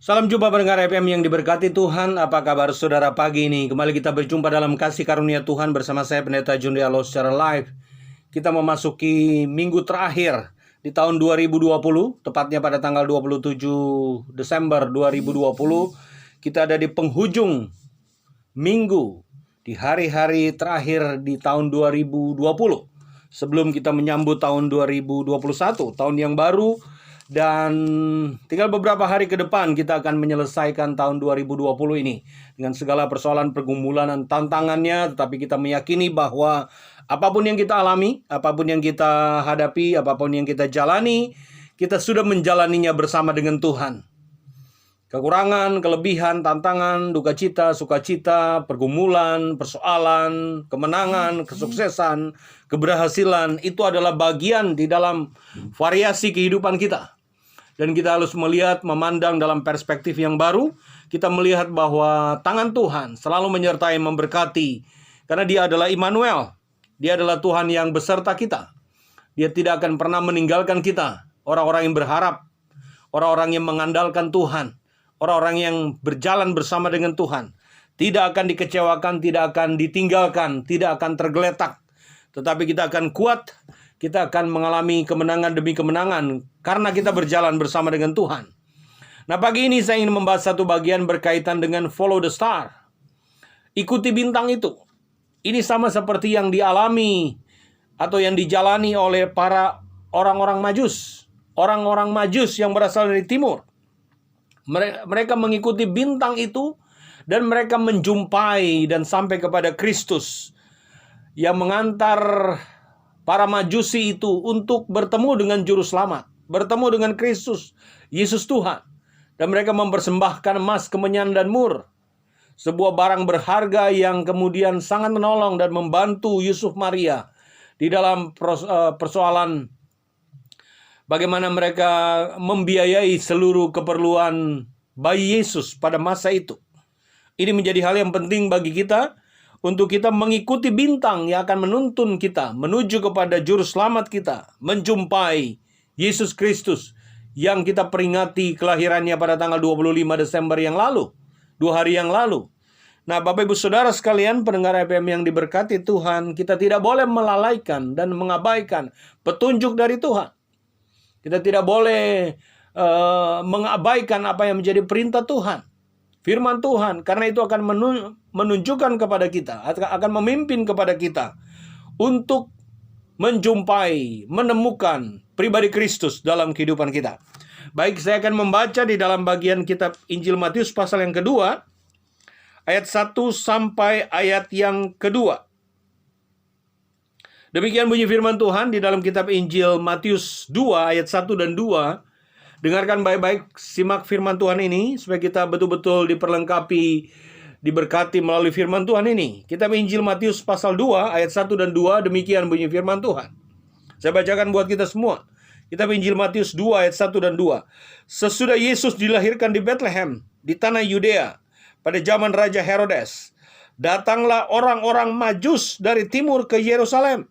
Salam jumpa pendengar FM yang diberkati Tuhan. Apa kabar saudara pagi ini? Kembali kita berjumpa dalam kasih karunia Tuhan bersama saya Pendeta Jundialo secara live. Kita memasuki minggu terakhir di tahun 2020, tepatnya pada tanggal 27 Desember 2020. Kita ada di penghujung minggu, di hari-hari terakhir di tahun 2020. Sebelum kita menyambut tahun 2021, tahun yang baru. Dan tinggal beberapa hari ke depan kita akan menyelesaikan tahun 2020 ini dengan segala persoalan, pergumulan, dan tantangannya. Tetapi kita meyakini bahwa apapun yang kita alami, apapun yang kita hadapi, apapun yang kita jalani, kita sudah menjalaninya bersama dengan Tuhan. Kekurangan, kelebihan, tantangan, duka cita, sukacita, pergumulan, persoalan, kemenangan, kesuksesan, keberhasilan, itu adalah bagian di dalam variasi kehidupan kita. Dan kita harus melihat, memandang dalam perspektif yang baru. Kita melihat bahwa tangan Tuhan selalu menyertai, memberkati. Karena Dia adalah Immanuel. Dia adalah Tuhan yang beserta kita. Dia tidak akan pernah meninggalkan kita. Orang-orang yang berharap, orang-orang yang mengandalkan Tuhan, orang-orang yang berjalan bersama dengan Tuhan, tidak akan dikecewakan, tidak akan ditinggalkan, tidak akan tergeletak. Tetapi kita akan kuat, kita akan mengalami kemenangan demi kemenangan karena kita berjalan bersama dengan Tuhan. Nah, pagi ini saya ingin membahas satu bagian berkaitan dengan follow the star. Ikuti bintang itu. Ini sama seperti yang dialami atau yang dijalani oleh para orang-orang Majus. Orang-orang Majus yang berasal dari timur. Mereka mengikuti bintang itu dan mereka menjumpai dan sampai kepada Kristus yang mengantar para Majusi itu untuk bertemu dengan Juru Selamat, bertemu dengan Kristus, Yesus Tuhan. Dan mereka mempersembahkan emas, kemenyan, dan mur. Sebuah barang berharga yang kemudian sangat menolong dan membantu Yusuf Maria di dalam persoalan bagaimana mereka membiayai seluruh keperluan bayi Yesus pada masa itu. Ini menjadi hal yang penting bagi kita untuk kita mengikuti bintang yang akan menuntun kita menuju kepada Juru Selamat kita, menjumpai Yesus Kristus yang kita peringati kelahirannya pada tanggal 25 Desember yang lalu, 2 hari yang lalu. Nah, Bapak Ibu Saudara sekalian, pendengar FM yang diberkati Tuhan, kita tidak boleh melalaikan dan mengabaikan petunjuk dari Tuhan. Kita tidak boleh mengabaikan apa yang menjadi perintah Tuhan, firman Tuhan, karena itu akan menunjukkan kepada kita, akan memimpin kepada kita untuk menjumpai, menemukan pribadi Kristus dalam kehidupan kita. Baik, saya akan membaca di dalam bagian kitab Injil Matius pasal yang kedua, ayat 1 sampai ayat yang kedua. Demikian bunyi firman Tuhan di dalam kitab Injil Matius 2 ayat 1 dan 2. Dengarkan baik-baik, simak firman Tuhan ini supaya kita betul-betul diperlengkapi, diberkati melalui firman Tuhan ini. Kitab Injil Matius pasal 2 ayat 1 dan 2, demikian bunyi firman Tuhan. Saya bacakan buat kita semua. Kitab Injil Matius 2 ayat 1 dan 2. Sesudah Yesus dilahirkan di Bethlehem, di tanah Yudea, pada zaman Raja Herodes, datanglah orang-orang Majus dari timur ke Yerusalem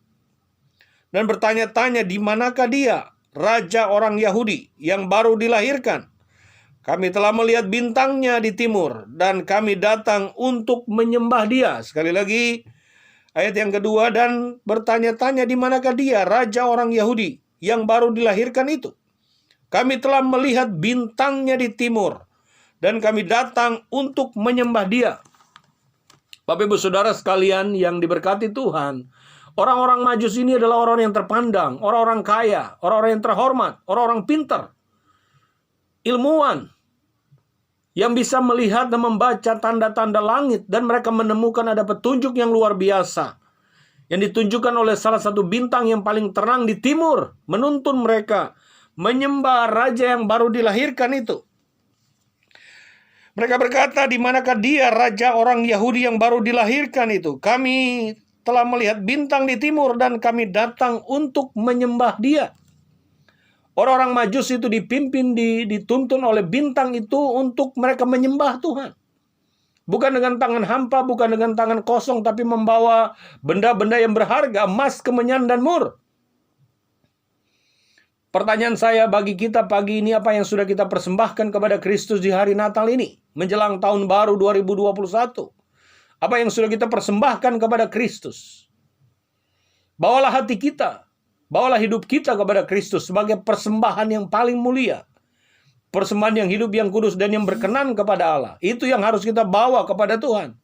dan bertanya-tanya, di manakah dia, Raja orang Yahudi yang baru dilahirkan? Kami telah melihat bintangnya di timur dan kami datang untuk menyembah dia. Sekali lagi, ayat yang kedua, dan bertanya-tanya, di manakah dia, Raja orang Yahudi yang baru dilahirkan itu? Kami telah melihat bintangnya di timur dan kami datang untuk menyembah dia. Bapak Ibu Saudara sekalian yang diberkati Tuhan, orang-orang Majus ini adalah orang yang terpandang, orang-orang kaya, orang-orang yang terhormat, orang-orang pintar, ilmuwan, yang bisa melihat dan membaca tanda-tanda langit, dan mereka menemukan ada petunjuk yang luar biasa, yang ditunjukkan oleh salah satu bintang yang paling terang di timur, menuntun mereka menyembah Raja yang baru dilahirkan itu. Mereka berkata, di manakah dia, Raja orang Yahudi yang baru dilahirkan itu? Kami telah melihat bintang di timur dan kami datang untuk menyembah dia. Orang-orang Majus itu dipimpin, dituntun oleh bintang itu untuk mereka menyembah Tuhan. Bukan dengan tangan hampa, bukan dengan tangan kosong, tapi membawa benda-benda yang berharga, emas, kemenyan, dan mur. Pertanyaan saya bagi kita pagi ini, apa yang sudah kita persembahkan kepada Kristus di hari Natal ini? Menjelang tahun baru 2021. Apa yang sudah kita persembahkan kepada Kristus? Bawalah hati kita, bawalah hidup kita kepada Kristus sebagai persembahan yang paling mulia. Persembahan yang hidup, yang kudus, dan yang berkenan kepada Allah. Itu yang harus kita bawa kepada Tuhan.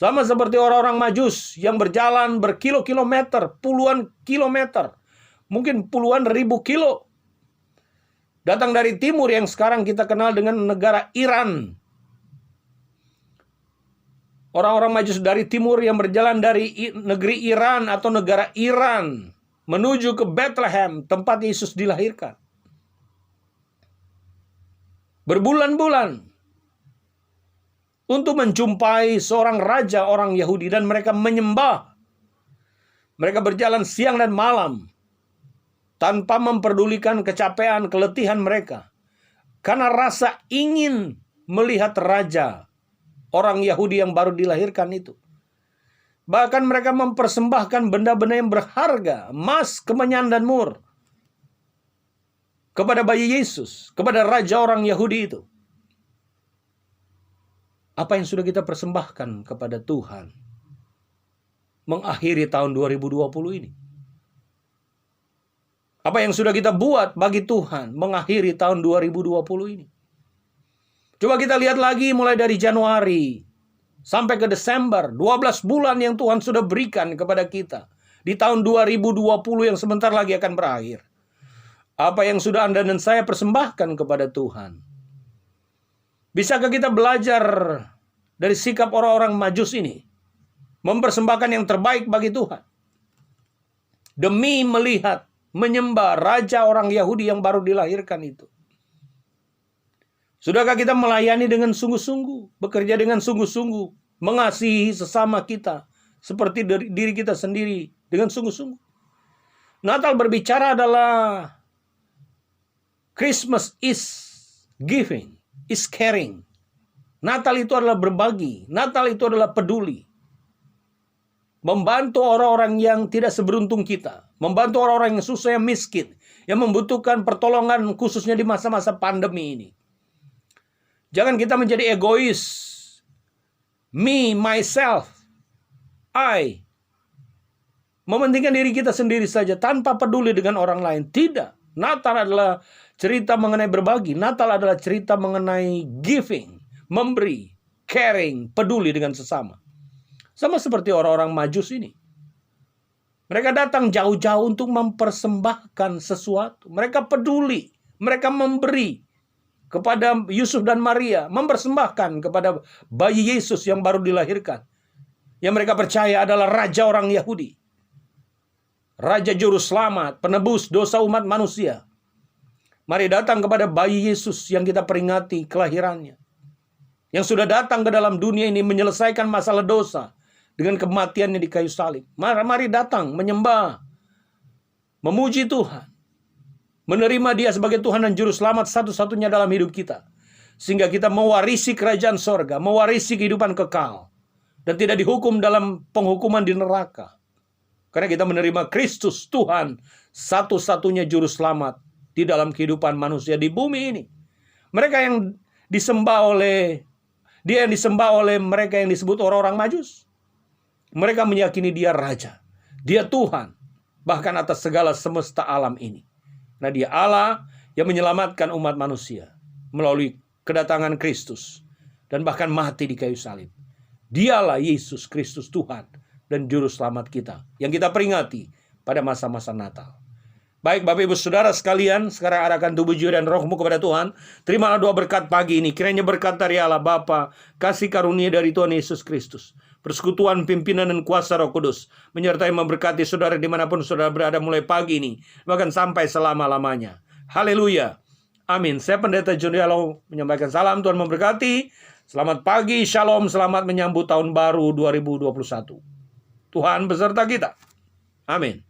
Sama seperti orang-orang Majus yang berjalan berkilo-kilometer, puluhan kilometer, mungkin puluhan ribu kilo. Datang dari timur yang sekarang kita kenal dengan negara Iran. Orang-orang Majus dari timur yang berjalan dari negeri Iran atau negara Iran menuju ke Bethlehem, tempat Yesus dilahirkan. Berbulan-bulan untuk menjumpai seorang raja orang Yahudi dan mereka menyembah. Mereka berjalan siang dan malam tanpa memperdulikan kecapean, keletihan mereka. Karena rasa ingin melihat raja orang Yahudi yang baru dilahirkan itu. Bahkan mereka mempersembahkan benda-benda yang berharga, emas, kemenyan, dan mur, kepada bayi Yesus, kepada raja orang Yahudi itu. Apa yang sudah kita persembahkan kepada Tuhan mengakhiri tahun 2020 ini? Apa yang sudah kita buat bagi Tuhan mengakhiri tahun 2020 ini? Coba kita lihat lagi mulai dari Januari sampai ke Desember, 12 bulan yang Tuhan sudah berikan kepada kita di tahun 2020 yang sebentar lagi akan berakhir. Apa yang sudah Anda dan saya persembahkan kepada Tuhan? Bisakah kita belajar dari sikap orang-orang Majus ini? Mempersembahkan yang terbaik bagi Tuhan. Demi melihat, menyembah raja orang Yahudi yang baru dilahirkan itu. Sudahkah kita melayani dengan sungguh-sungguh? Bekerja dengan sungguh-sungguh? Mengasihi sesama kita seperti diri kita sendiri dengan sungguh-sungguh? Natal berbicara adalah Christmas is giving, is caring. Natal itu adalah berbagi. Natal itu adalah peduli. Membantu orang-orang yang tidak seberuntung kita. Membantu orang-orang yang susah, yang miskin. Yang membutuhkan pertolongan khususnya di masa-masa pandemi ini. Jangan kita menjadi egois. Me, myself, I. Mementingkan diri kita sendiri saja tanpa peduli dengan orang lain. Tidak. Natal adalah cerita mengenai berbagi. Natal adalah cerita mengenai giving. Memberi, caring, peduli dengan sesama. Sama seperti orang-orang Majus ini. Mereka datang jauh-jauh untuk mempersembahkan sesuatu. Mereka peduli. Mereka memberi kepada Yusuf dan Maria. Mempersembahkan kepada bayi Yesus yang baru dilahirkan. Yang mereka percaya adalah raja orang Yahudi. Raja Juru Selamat, penebus dosa umat manusia. Mari datang kepada bayi Yesus yang kita peringati kelahirannya. Yang sudah datang ke dalam dunia ini menyelesaikan masalah dosa dengan kematiannya di kayu salib. Mari datang menyembah, memuji Tuhan, menerima Dia sebagai Tuhan dan Juru Selamat satu-satunya dalam hidup kita. Sehingga kita mewarisi kerajaan sorga, mewarisi kehidupan kekal. Dan tidak dihukum dalam penghukuman di neraka. Karena kita menerima Kristus Tuhan, satu-satunya Juru Selamat di dalam kehidupan manusia di bumi ini. Mereka yang disembah oleh Dia yang disembah oleh mereka yang disebut orang-orang Majus. Mereka meyakini Dia Raja. Dia Tuhan. Bahkan atas segala semesta alam ini. Nah, Dia Allah yang menyelamatkan umat manusia. Melalui kedatangan Kristus. Dan bahkan mati di kayu salib. Dialah Yesus Kristus Tuhan. Dan Juru Selamat kita. Yang kita peringati pada masa-masa Natal. Baik Bapak Ibu Saudara sekalian, sekarang arahkan tubuh jiwa dan rohmu kepada Tuhan. Terimalah doa berkat pagi ini. Kiranya berkat dari Allah Bapa, kasih karunia dari Tuhan Yesus Kristus, persekutuan pimpinan dan kuasa Roh Kudus, menyertai memberkati saudara dimanapun saudara berada mulai pagi ini, bahkan sampai selama-lamanya. Haleluya. Amin. Saya Pendeta John Rialo menyampaikan salam, Tuhan memberkati. Selamat pagi, shalom, selamat menyambut tahun baru 2021. Tuhan beserta kita. Amin.